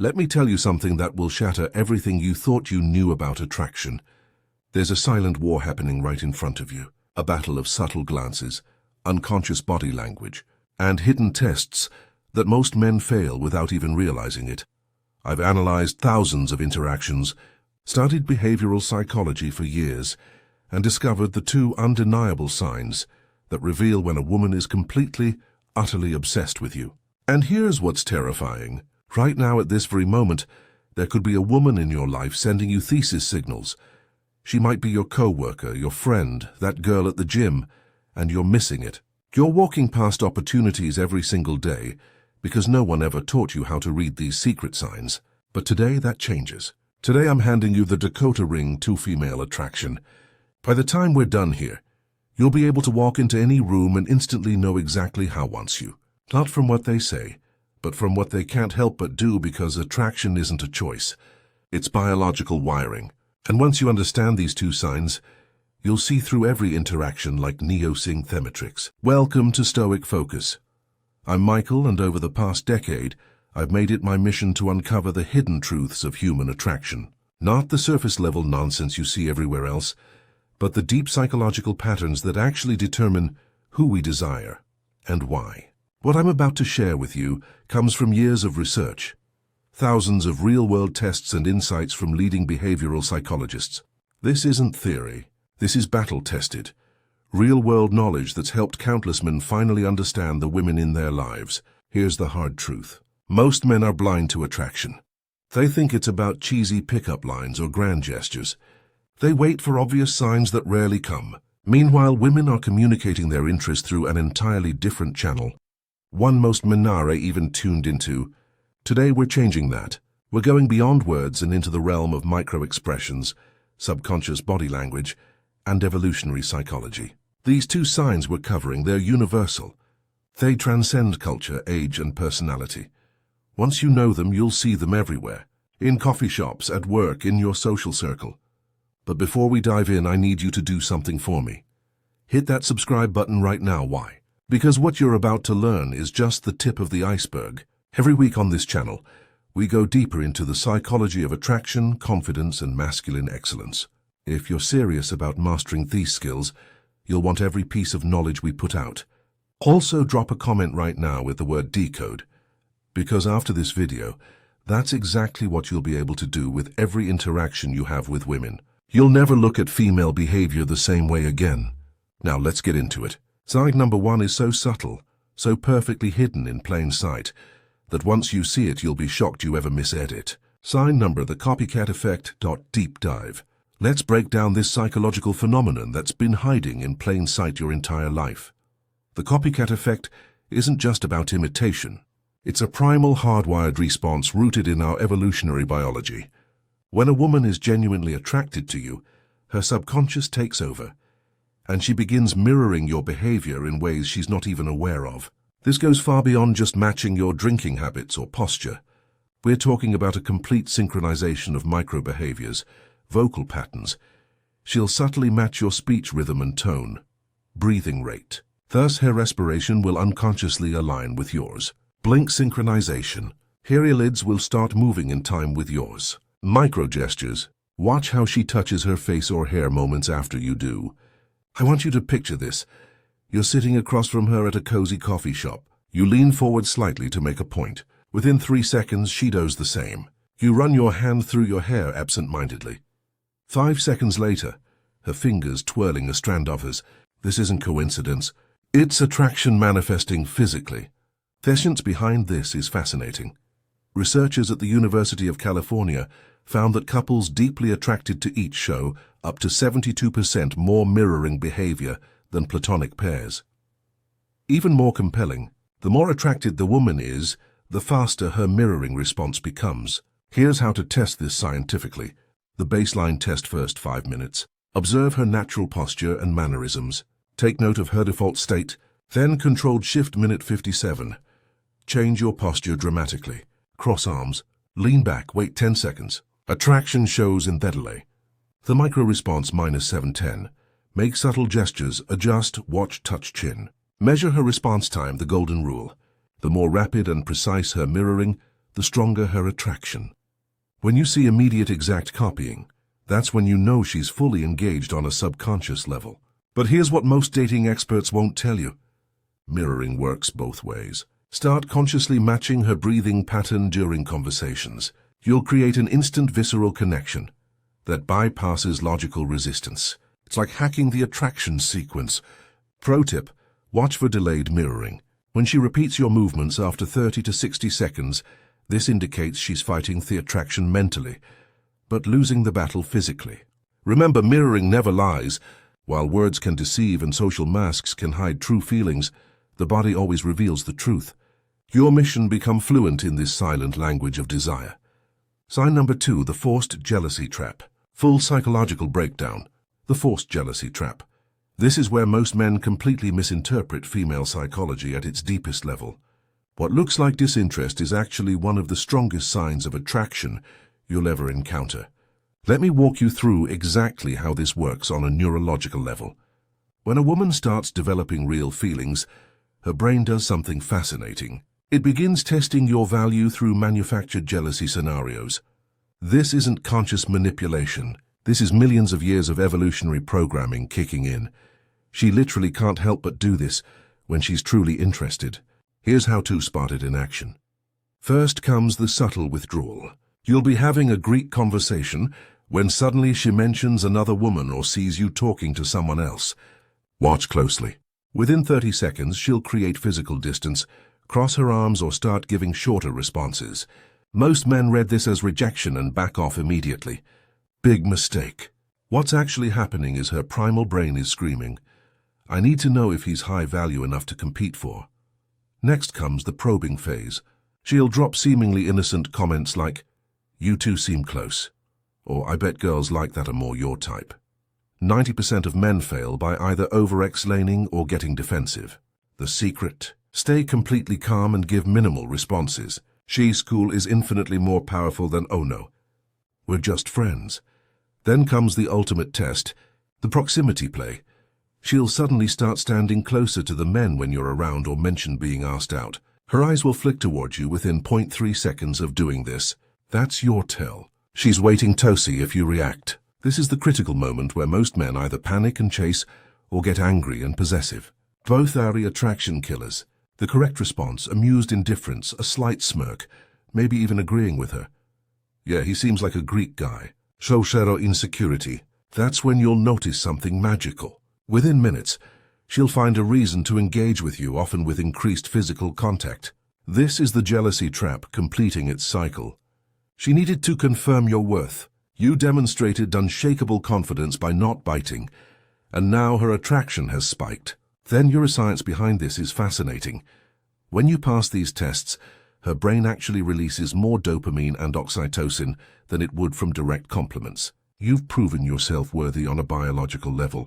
Let me tell you something that will shatter everything you thought you knew about attraction. There's a silent war happening right in front of you, a battle of subtle glances, unconscious body language, and hidden tests that most men fail without even realizing it. I've analyzed thousands of interactions, studied behavioral psychology for years, and discovered the two undeniable signs that reveal when a woman is completely, utterly obsessed with you. And here's what's terrifying. Right now, at this very moment, there could be a woman in your life sending you thesis signals. She might be your co-worker, your friend, that girl at the gym, and you're missing it. You're walking past opportunities every single day because no one ever taught you how to read these secret signs. But today that changes. Today I'm handing you the Dakota Ring to female attraction. By the time we're done here, you'll be able to walk into any room and instantly know exactly how wants you. Not from what they say, but from what they can't help but do, because attraction isn't a choice. It's biological wiring. And once you understand these two signs, you'll see through every interaction like neo-synthemetrics. Welcome to Stoic Focus. I'm Michael, and over the past decade, I've made it my mission to uncover the hidden truths of human attraction. Not the surface-level nonsense you see everywhere else, but the deep psychological patterns that actually determine who we desire and why. What I'm about to share with you comes from years of research, thousands of real-world tests and insights from leading behavioral psychologists. This isn't theory. This is battle-tested, real-world knowledge that's helped countless men finally understand the women in their lives. Here's the hard truth. Most men are blind to attraction. They think it's about cheesy pickup lines or grand gestures. They wait for obvious signs that rarely come. Meanwhile, women are communicating their interest through an entirely different channel, one most men are even tuned into. Today we're changing that. We're going beyond words and into the realm of micro-expressions, subconscious body language, and evolutionary psychology. These two signs we're covering, they're universal. They transcend culture, age, and personality. Once you know them, you'll see them everywhere. In coffee shops, at work, in your social circle. But before we dive in, I need you to do something for me. Hit that subscribe button right now. Why? Because what you're about to learn is just the tip of the iceberg. Every week on this channel, we go deeper into the psychology of attraction, confidence, and masculine excellence. If you're serious about mastering these skills, you'll want every piece of knowledge we put out. Also, drop a comment right now with the word decode, because after this video, that's exactly what you'll be able to do with every interaction you have with women. You'll never look at female behavior the same way again. Now let's get into it. Sign number 1 is so subtle, so perfectly hidden in plain sight, that once you see it, you'll be shocked you ever misread it. Sign number, the copycat effect. Deep dive. Let's break down this psychological phenomenon that's been hiding in plain sight your entire life. The copycat effect isn't just about imitation. It's a primal hardwired response rooted in our evolutionary biology. When a woman is genuinely attracted to you, her subconscious takes over, and she begins mirroring your behavior in ways she's not even aware of. This goes far beyond just matching your drinking habits or posture. We're talking about a complete synchronization of micro-behaviors, vocal patterns. She'll subtly match your speech rhythm and tone, breathing rate. Thus, her respiration will unconsciously align with yours. Blink synchronization. Her eyelids will start moving in time with yours. Micro-gestures. Watch how she touches her face or hair moments after you do. I want you to picture this. You're sitting across from her at a cozy coffee shop. You lean forward slightly to make a point. Within 3 seconds, she does the same. You run your hand through your hair absent-mindedly. 5 seconds later, her fingers twirling a strand of hers. This isn't coincidence. It's attraction manifesting physically. The science behind this is fascinating. Researchers at the University of California found that couples deeply attracted to each show up to 72% more mirroring behavior than platonic pairs. Even more compelling, the more attracted the woman is, the faster her mirroring response becomes. Here's how to test this scientifically. The baseline test: first 5 minutes. Observe her natural posture and mannerisms. Take note of her default state. Then controlled shift minute 57. Change your posture dramatically. Cross arms. Lean back. Wait 10 seconds. Attraction shows in that delay. The micro-response -710. Make subtle gestures. Adjust. Watch. Touch chin. Measure her response time. The golden rule. The more rapid and precise her mirroring, the stronger her attraction. When you see immediate exact copying, that's when you know she's fully engaged on a subconscious level. But here's what most dating experts won't tell you. Mirroring works both ways. Start consciously matching her breathing pattern during conversations. You'll create an instant visceral connection that bypasses logical resistance. It's like hacking the attraction sequence. Pro tip, watch for delayed mirroring. When she repeats your movements after 30 to 60 seconds, this indicates she's fighting the attraction mentally, but losing the battle physically. Remember, mirroring never lies. While words can deceive and social masks can hide true feelings, the body always reveals the truth. Your mission: become fluent in this silent language of desire. Sign number 2, the forced jealousy trap. Full psychological breakdown. The forced jealousy trap. This is where most men completely misinterpret female psychology at its deepest level. What looks like disinterest is actually one of the strongest signs of attraction you'll ever encounter. Let me walk you through exactly how this works on a neurological level. When a woman starts developing real feelings, her brain does something fascinating. It begins testing your value through manufactured jealousy scenarios. This isn't conscious manipulation. This is millions of years of evolutionary programming kicking in. She literally can't help but do this when she's truly interested. Here's how to spot it in action. First comes the subtle withdrawal. You'll be having a Greek conversation when suddenly she mentions another woman or sees you talking to someone else. Watch closely. Within 30 seconds, she'll create physical distance, cross her arms, or start giving shorter responses. Most men read this as rejection and back off immediately. Big mistake. What's actually happening is her primal brain is screaming, "I need to know if he's high value enough to compete for." Next comes the probing phase. She'll drop seemingly innocent comments like, "You two seem close," or "I bet girls like that are more your type." 90% of men fail by either over-explaining or getting defensive. The secret: stay completely calm and give minimal responses. "She's cool" is infinitely more powerful than "oh no, we're just friends." Then comes the ultimate test, the proximity play. She'll suddenly start standing closer to the men when you're around or mention being asked out. Her eyes will flick towards you within 0.3 seconds of doing this. That's your tell. She's waiting to see if you react. This is the critical moment where most men either panic and chase or get angry and possessive. Both are attraction killers. The correct response: amused indifference, a slight smirk, maybe even agreeing with her. "Yeah, he seems like a Greek guy." Show zero insecurity. That's when you'll notice something magical. Within minutes, she'll find a reason to engage with you, often with increased physical contact. This is the jealousy trap completing its cycle. She needed to confirm your worth. You demonstrated unshakable confidence by not biting, and now her attraction has spiked. The neuroscience behind this is fascinating. When you pass these tests, her brain actually releases more dopamine and oxytocin than it would from direct compliments. You've proven yourself worthy on a biological level.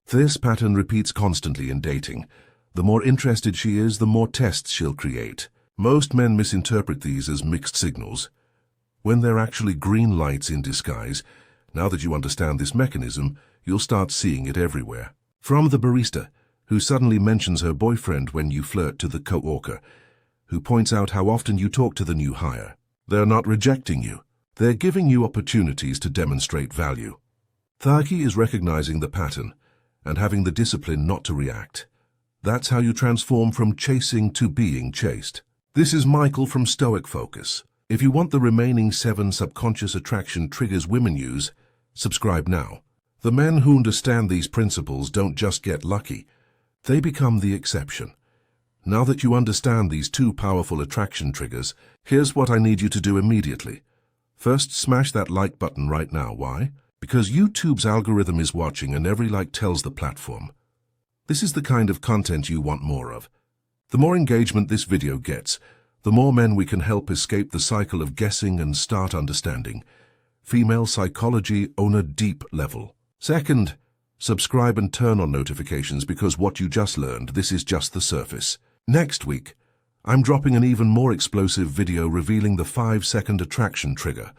This pattern repeats constantly in dating. The more interested she is, the more tests she'll create. Most men misinterpret these as mixed signals, when they're actually green lights in disguise. Now that you understand this mechanism, you'll start seeing it everywhere. From the barista, who suddenly mentions her boyfriend when you flirt, to the coworker, who points out how often you talk to the new hire. They're not rejecting you. They're giving you opportunities to demonstrate value. The key is recognizing the pattern and having the discipline not to react. That's how you transform from chasing to being chased. This is Michael from Stoic Focus. If you want the remaining 7 subconscious attraction triggers women use, subscribe now. The men who understand these principles don't just get lucky, they become the exception. Now that you understand these 2 powerful attraction triggers, here's what I need you to do immediately. First, smash that like button right now. Why? Because YouTube's algorithm is watching, and every like tells the platform. This is the kind of content you want more of. The more engagement this video gets, the more men we can help escape the cycle of guessing and start understanding female psychology on a deep level. Second, subscribe and turn on notifications, because what you just learned, this is just the surface. Next week, I'm dropping an even more explosive video revealing the 5-second attraction trigger,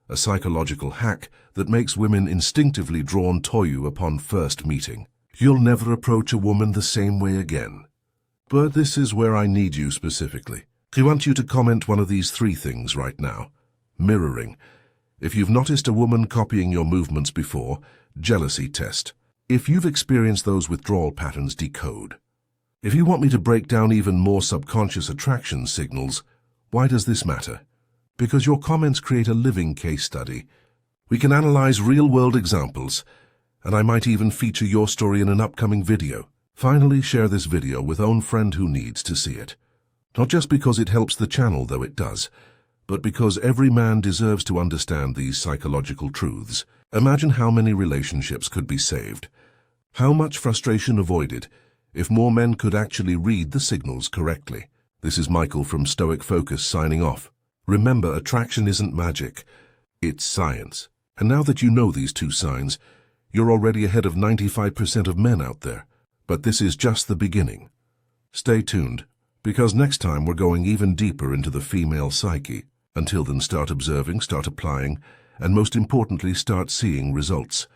a psychological hack that makes women instinctively drawn to you upon first meeting. You'll never approach a woman the same way again. But this is where I need you specifically. I want you to comment one of these 3 things right now. Mirroring. If you've noticed a woman copying your movements before, jealousy test. If you've experienced those withdrawal patterns, decode. If you want me to break down even more subconscious attraction signals, why does this matter? Because your comments create a living case study. We can analyze real-world examples, and I might even feature your story in an upcoming video. Finally, share this video with own friend who needs to see it. Not just because it helps the channel, though it does, but because every man deserves to understand these psychological truths. Imagine how many relationships could be saved. How much frustration avoided if more men could actually read the signals correctly. This is Michael from Stoic Focus signing off. Remember, attraction isn't magic, it's science. And now that you know these 2 signs, you're already ahead of 95% of men out there. But this is just the beginning. Stay tuned, because next time we're going even deeper into the female psyche. Until then, start observing, start applying, and most importantly, start seeing results.